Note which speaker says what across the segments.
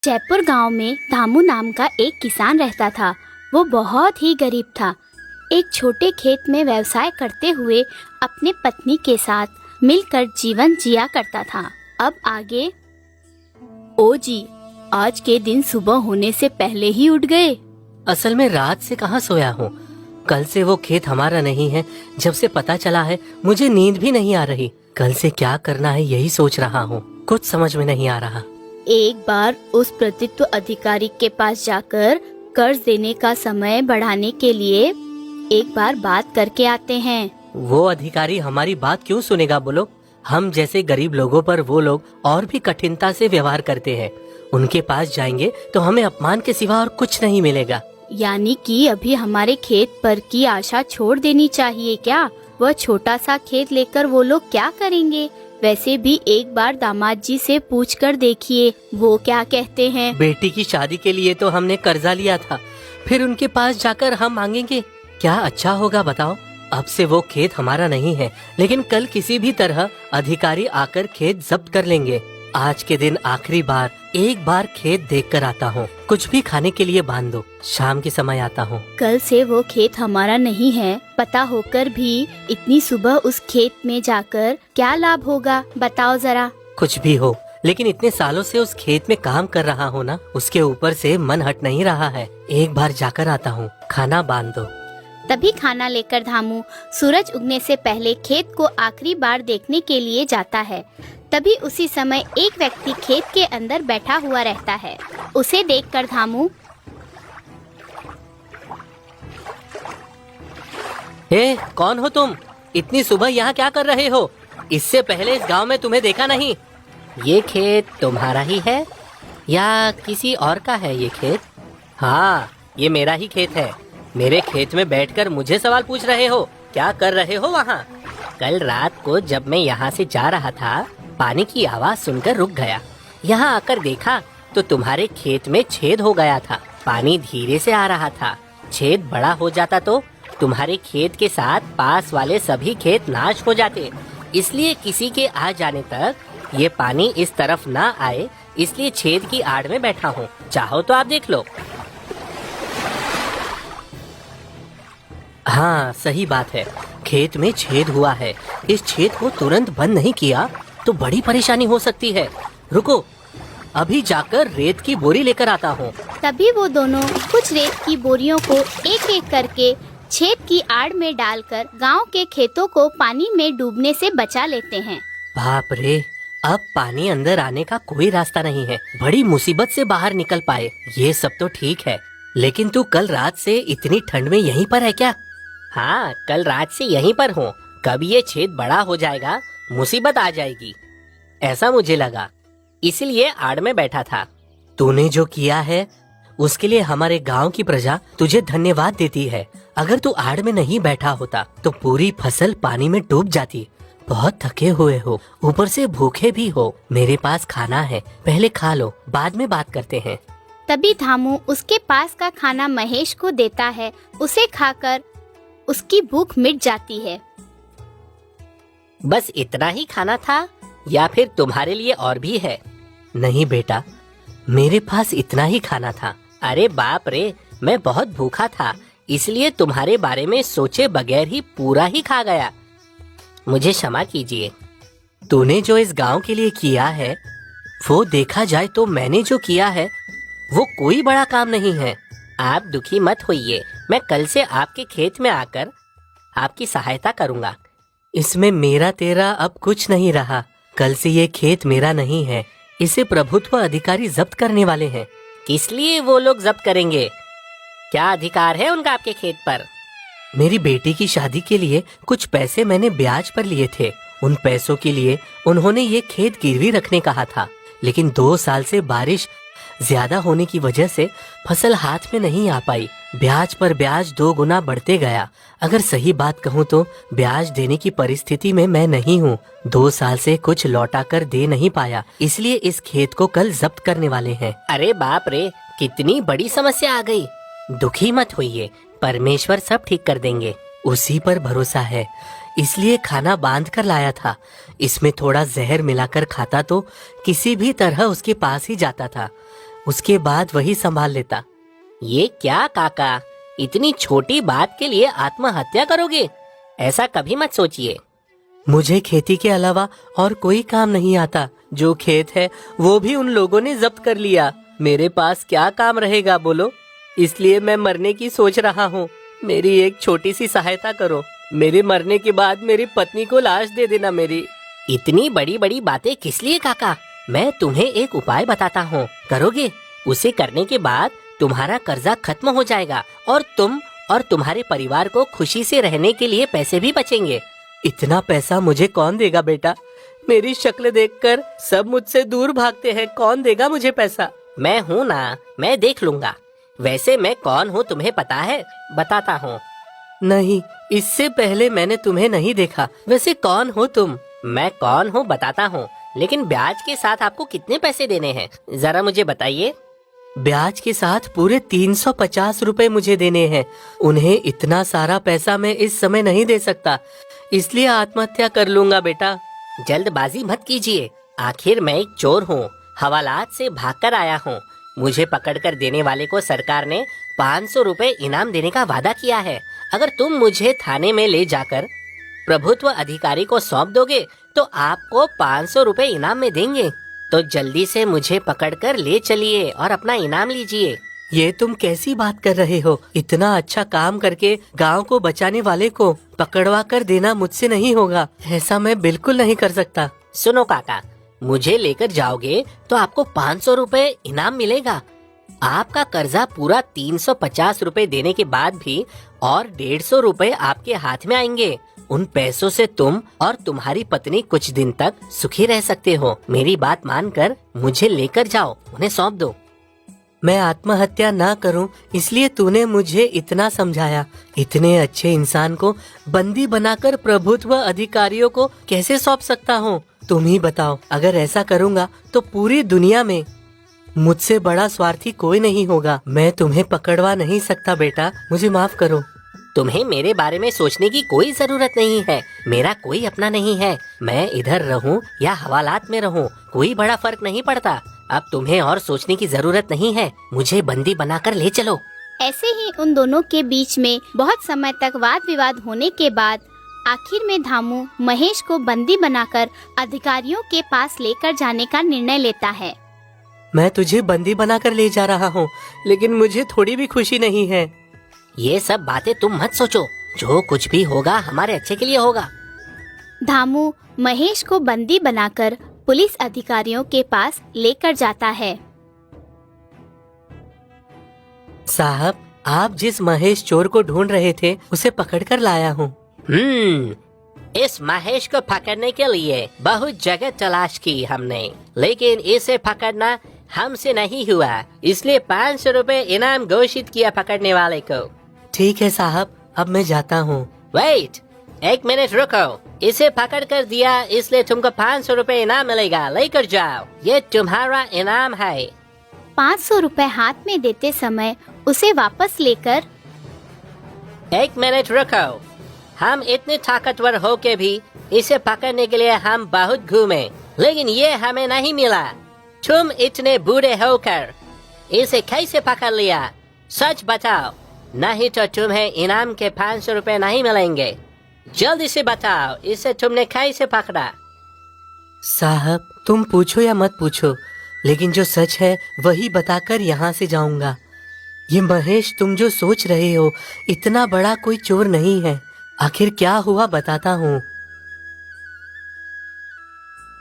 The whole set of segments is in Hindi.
Speaker 1: जयपुर गांव में धामू नाम का एक किसान रहता था। वो बहुत ही गरीब था। एक छोटे खेत में व्यवसाय करते हुए अपने पत्नी के साथ मिलकर जीवन जिया करता था। अब आगे। ओ जी, आज के दिन सुबह होने से पहले ही उठ गए।
Speaker 2: असल में रात से कहाँ सोया हूँ। कल से वो खेत हमारा नहीं है। जब से पता चला है मुझे नींद भी नहीं आ रही। कल से क्या करना है यही सोच रहा हूँ। कुछ समझ में नहीं आ रहा।
Speaker 1: एक बार उस प्रतित्व अधिकारी के पास जाकर कर्ज देने का समय बढ़ाने के लिए एक बार बात करके आते हैं।
Speaker 2: वो अधिकारी हमारी बात क्यों सुनेगा बोलो। हम जैसे गरीब लोगों पर वो लोग और भी कठिनता से व्यवहार करते हैं। उनके पास जाएंगे तो हमें अपमान के सिवा और कुछ नहीं मिलेगा।
Speaker 1: यानी कि अभी हमारे खेत पर की आशा छोड़ देनी चाहिए क्या? वह छोटा सा खेत लेकर वो लोग क्या करेंगे? वैसे भी एक बार दामाद जी से पूछ कर देखिए, वो क्या कहते हैं।
Speaker 2: बेटी की शादी के लिए तो हमने कर्जा लिया था, फिर उनके पास जाकर हम मांगेंगे? क्या अच्छा होगा बताओ। अब से वो खेत हमारा नहीं है, लेकिन कल किसी भी तरह अधिकारी आकर खेत जब्त कर लेंगे। आज के दिन आखिरी बार एक बार खेत देख कर आता हूँ। कुछ भी खाने के लिए बांध दो, शाम के समय आता हूँ।
Speaker 1: कल से वो खेत हमारा नहीं है पता होकर भी इतनी सुबह उस खेत में जाकर क्या लाभ होगा बताओ जरा।
Speaker 2: कुछ भी हो, लेकिन इतने सालों से उस खेत में काम कर रहा हूँ ना, उसके ऊपर से मन हट नहीं रहा है। एक बार जाकर आता हूँ, खाना बांध दो।
Speaker 1: तभी खाना लेकर धामू सूरज उगने से पहले खेत को आखिरी बार देखने के लिए जाता है। तभी उसी समय एक व्यक्ति खेत के अंदर बैठा हुआ रहता है। उसे देखकर धामू,
Speaker 2: हे, कौन हो तुम? इतनी सुबह यहाँ क्या कर रहे हो? इससे पहले इस गांव में तुम्हें देखा नहीं। ये खेत तुम्हारा ही है या किसी और का है ये खेत? हाँ, ये मेरा ही खेत है। मेरे खेत में बैठकर मुझे सवाल पूछ रहे हो? क्या कर रहे हो वहाँ? कल रात को जब मैं यहाँ से जा रहा था, पानी की आवाज सुनकर रुक गया। यहाँ आकर देखा तो तुम्हारे खेत में छेद हो गया था। पानी धीरे से आ रहा था। छेद बड़ा हो जाता तो तुम्हारे खेत के साथ पास वाले सभी खेत नाश हो जाते। इसलिए किसी के आ जाने तक ये पानी इस तरफ ना आए, इसलिए छेद की आड़ में बैठा हूँ। चाहो तो आप देख लो। हाँ, सही बात है। खेत में छेद हुआ है। इस छेद को तुरंत बंद नहीं किया तो बड़ी परेशानी हो सकती है। रुको, अभी जाकर रेत की बोरी लेकर आता हूँ।
Speaker 1: तभी वो दोनों कुछ रेत की बोरियों को एक एक करके छेद की आड़ में डालकर गांव के खेतों को पानी में डूबने से बचा लेते हैं।
Speaker 2: बाप रे, अब पानी अंदर आने का कोई रास्ता नहीं है। बड़ी मुसीबत से बाहर निकल पाए। ये सब तो ठीक है, लेकिन तू कल रात से इतनी ठंड में यहीं पर है क्या? हाँ, कल रात से यहीं पर हूँ। कब ये छेद बड़ा हो जाएगा, मुसीबत आ जाएगी, ऐसा मुझे लगा, इसलिए आड़ में बैठा था। तूने जो किया है उसके लिए हमारे गांव की प्रजा तुझे धन्यवाद देती है। अगर तू आड़ में नहीं बैठा होता तो पूरी फसल पानी में डूब जाती। बहुत थके हुए हो, ऊपर से भूखे भी हो। मेरे पास खाना है, पहले खा लो, बाद में बात करते हैं।
Speaker 1: तभी धामू उसके पास का खाना महेश को देता है। उसे खाकर उसकी भूख मिट जाती है।
Speaker 2: बस इतना ही खाना था या फिर तुम्हारे लिए और भी है? नहीं बेटा, मेरे पास इतना ही खाना था। अरे बाप रे, मैं बहुत भूखा था, इसलिए तुम्हारे बारे में सोचे बगैर ही पूरा ही खा गया। मुझे क्षमा कीजिए। तूने जो इस गांव के लिए किया है, वो देखा जाए तो मैंने जो किया है वो कोई बड़ा काम नहीं है। आप दुखी मत होइए, मैं कल से आपके खेत में आकर आपकी सहायता करूंगा। इसमें मेरा तेरा अब कुछ नहीं रहा। कल से ये खेत मेरा नहीं है, इसे प्रभुत्व अधिकारी जब्त करने वाले हैं। किस लिए वो लोग जब्त करेंगे? क्या अधिकार है उनका आपके खेत पर? मेरी बेटी की शादी के लिए कुछ पैसे मैंने ब्याज पर लिए थे। उन पैसों के लिए उन्होंने ये खेत गिरवी रखने कहा था, लेकिन 2 साल से बारिश ज्यादा होने की वजह से फसल हाथ में नहीं आ पाई। ब्याज पर ब्याज 2 गुना बढ़ते गया। अगर सही बात कहूँ तो ब्याज देने की परिस्थिति में मैं नहीं हूँ। 2 साल से कुछ लौटा कर दे नहीं पाया, इसलिए इस खेत को कल जब्त करने वाले हैं। अरे बाप रे, कितनी बड़ी समस्या आ गई। दुखी मत होइए, परमेश्वर सब ठीक कर देंगे, उसी पर भरोसा है। इसलिए खाना बांध कर लाया था। इसमें थोड़ा जहर मिलाकर खाता तो किसी भी तरह उसके पास ही जाता था। उसके बाद वही संभाल लेता। ये क्या काका, इतनी छोटी बात के लिए आत्महत्या करोगे? ऐसा कभी मत सोचिए। मुझे खेती के अलावा और कोई काम नहीं आता। जो खेत है वो भी उन लोगों ने जब्त कर लिया। मेरे पास क्या काम रहेगा बोलो? इसलिए मैं मरने की सोच रहा हूँ। मेरी एक छोटी सी सहायता करो। मेरे मरने के बाद मेरी पत्नी को लाश दे देना मेरी। इतनी बड़ी बड़ी बातें किस लिए काका? मैं तुम्हें एक उपाय बताता हूँ, करोगे? उसे करने के बाद तुम्हारा कर्जा खत्म हो जाएगा और तुम और तुम्हारे परिवार को खुशी से रहने के लिए पैसे भी बचेंगे। इतना पैसा मुझे कौन देगा बेटा? मेरी शक्ल देखकर सब मुझसे दूर भागते हैं। कौन देगा मुझे पैसा? मैं हूँ ना, मैं देख लूंगा। वैसे मैं कौन हूँ तुम्हें पता है? बताता हूँ। नहीं, इससे पहले मैंने तुम्हें नहीं देखा। वैसे कौन हो तुम? मैं कौन हूँ बताता हूँ, लेकिन ब्याज के साथ आपको कितने पैसे देने हैं जरा मुझे बताइए। ब्याज के साथ पूरे 350 रुपए मुझे देने हैं। उन्हें इतना सारा पैसा मैं इस समय नहीं दे सकता, इसलिए आत्महत्या कर लूंगा बेटा। जल्दबाजी मत कीजिए, आखिर मैं एक चोर हूँ, हवालात से भागकर आया हूँ। मुझे पकड़कर देने वाले को सरकार ने 500 रुपए इनाम देने का वादा किया है। अगर तुम मुझे थाने में ले जाकर प्रभुत्व अधिकारी को सौंप दोगे तो आपको 500 रुपए इनाम में देंगे। तो जल्दी से मुझे पकड़कर ले चलिए और अपना इनाम लीजिए। ये तुम कैसी बात कर रहे हो? इतना अच्छा काम करके गांव को बचाने वाले को पकड़वा कर देना मुझसे नहीं होगा। ऐसा मैं बिल्कुल नहीं कर सकता। सुनो काका, मुझे लेकर जाओगे तो आपको 500 रुपए इनाम मिलेगा। आपका कर्जा पूरा 350 रुपए देने के बाद भी और 150 रुपए आपके हाथ में आएंगे। उन पैसों से तुम और तुम्हारी पत्नी कुछ दिन तक सुखी रह सकते हो। मेरी बात मानकर मुझे लेकर जाओ, उन्हें सौंप दो। मैं आत्महत्या ना करूं इसलिए तूने मुझे इतना समझाया। इतने अच्छे इंसान को बंदी बनाकर प्रभुत्व अधिकारियों को कैसे सौंप सकता हूं? तुम ही बताओ। अगर ऐसा करूंगा तो पूरी दुनिया में मुझसे बड़ा स्वार्थी कोई नहीं होगा। मैं तुम्हें पकड़वा नहीं सकता बेटा, मुझे माफ करो। तुम्हें मेरे बारे में सोचने की कोई जरूरत नहीं है। मेरा कोई अपना नहीं है। मैं इधर रहूं या हवालात में रहूं, कोई बड़ा फर्क नहीं पड़ता। अब तुम्हें और सोचने की जरूरत नहीं है। मुझे बंदी बनाकर ले चलो।
Speaker 1: ऐसे ही उन दोनों के बीच में बहुत समय तक वाद विवाद होने के बाद आखिर में धामू महेश को बंदी बनाकर अधिकारियों के पास लेकर जाने का निर्णय लेता है।
Speaker 2: मैं तुझे बंदी बनाकर ले जा रहा हूँ, लेकिन मुझे थोड़ी भी खुशी नहीं है। ये सब बातें तुम मत सोचो। जो कुछ भी होगा हमारे अच्छे के लिए होगा।
Speaker 1: धामू महेश को बंदी बनाकर पुलिस अधिकारियों के पास लेकर जाता है।
Speaker 2: साहब, आप जिस महेश चोर को ढूंढ रहे थे उसे पकड़कर लाया हूँ। इस महेश को पकड़ने के लिए बहुत जगह तलाश की हमने, लेकिन इसे पकड़ना हमसे नहीं हुआ, इसलिए 500 रुपए इनाम घोषित किया पकड़ने वाले को। ठीक है साहब, अब मैं जाता हूँ। वेट, 1 मिनट रुको। इसे पकड़ कर दिया इसलिए तुमको 500 रुपए इनाम मिलेगा, लेकर जाओ। ये तुम्हारा इनाम है।
Speaker 1: 500 रुपए हाथ में देते समय उसे वापस लेकर
Speaker 2: 1 मिनट रुको। हम इतने ताकतवर हो के भी इसे पकड़ने के लिए हम बहुत घूमे, लेकिन ये हमें नहीं मिला। तुम इतने बूढ़े होकर इसे कैसे पकड़ लिया? सच बताओ, नहीं तो तुम्हें इनाम के 500 रुपए नहीं मिलेंगे। जल्दी से बताओ, इसे तुमने कैसे पकड़ा? साहब, तुम पूछो या मत पूछो, लेकिन जो सच है वही बताकर यहाँ से जाऊंगा। ये महेश तुम जो सोच रहे हो इतना बड़ा कोई चोर नहीं है। आखिर क्या हुआ बताता हूँ।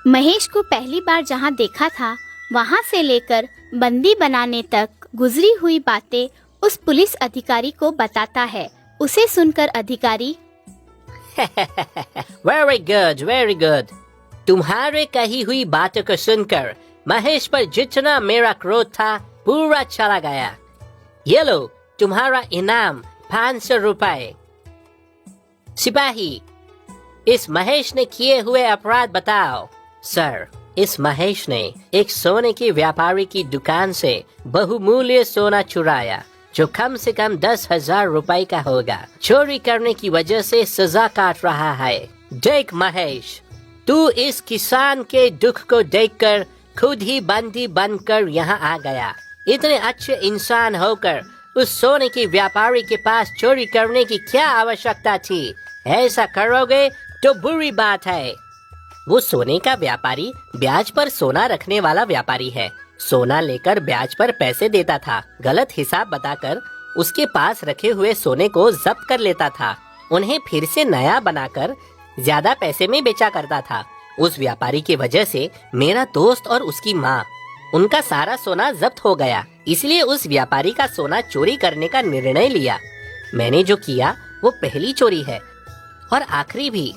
Speaker 1: महेश को पहली बार जहाँ देखा था वहाँ से लेकर बंदी बनाने तक गुजरी हुई बातें उस पुलिस अधिकारी को बताता है। उसे सुनकर अधिकारी
Speaker 2: वेरी गुड, वेरी गुड। तुम्हारे कही हुई बातों को सुनकर महेश पर जितना मेरा क्रोध था पूरा चला गया। ये लो तुम्हारा इनाम 500 रुपए। सिपाही, इस महेश ने किए हुए अपराध बताओ। सर, इस महेश ने एक सोने के व्यापारी की दुकान से बहुमूल्य सोना चुराया, जो कम से कम 10,000 रुपए का होगा। चोरी करने की वजह से सजा काट रहा है। देख महेश, तू इस किसान के दुख को देखकर खुद ही बंदी बनकर यहाँ आ गया। इतने अच्छे इंसान होकर उस सोने की व्यापारी के पास चोरी करने की क्या आवश्यकता थी? ऐसा करोगे तो बुरी बात है। वो सोने का व्यापारी ब्याज पर सोना रखने वाला व्यापारी है। सोना लेकर ब्याज पर पैसे देता था। गलत हिसाब बताकर उसके पास रखे हुए सोने को जब्त कर लेता था। उन्हें फिर से नया बनाकर ज्यादा पैसे में बेचा करता था। उस व्यापारी की वजह से मेरा दोस्त और उसकी माँ, उनका सारा सोना जब्त हो गया। इसलिए उस व्यापारी का सोना चोरी करने का निर्णय लिया। मैंने जो किया वो पहली चोरी है और आखिरी भी।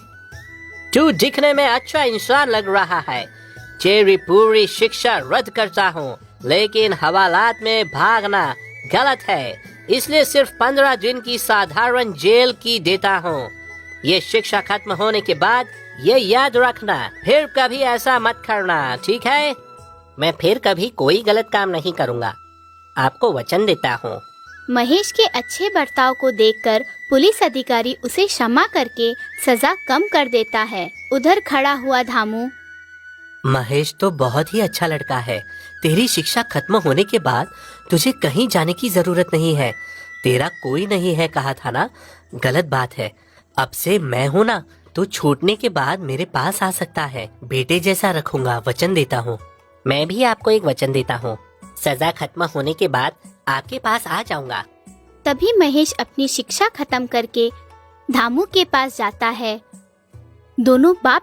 Speaker 2: तू दिखने में अच्छा इंसान लग रहा है। तेरी पूरी शिक्षा रद्द करता हूँ, लेकिन हवालात में भागना गलत है। इसलिए सिर्फ 15 दिन की साधारण जेल की देता हूँ। ये शिक्षा खत्म होने के बाद ये याद रखना, फिर कभी ऐसा मत करना, ठीक है? मैं फिर कभी कोई गलत काम नहीं करूँगा, आपको वचन देता हूँ।
Speaker 1: महेश के अच्छे बर्ताव को देखकर पुलिस अधिकारी उसे क्षमा करके सजा कम कर देता है। उधर खड़ा हुआ धामू,
Speaker 2: महेश तो बहुत ही अच्छा लड़का है। तेरी शिक्षा खत्म होने के बाद तुझे कहीं जाने की जरूरत नहीं है। तेरा कोई नहीं है कहा था ना? गलत बात है। अब से मैं हूँ ना, तो छूटने के बाद मेरे पास आ सकता है। बेटे जैसा रखूंगा, वचन देता हूँ। मैं भी आपको एक वचन देता हूँ, सजा खत्म होने के बाद आपके पास आ जाऊंगा।
Speaker 1: तभी महेश अपनी शिक्षा खत्म करके धामू के पास जाता है। दोनों बाप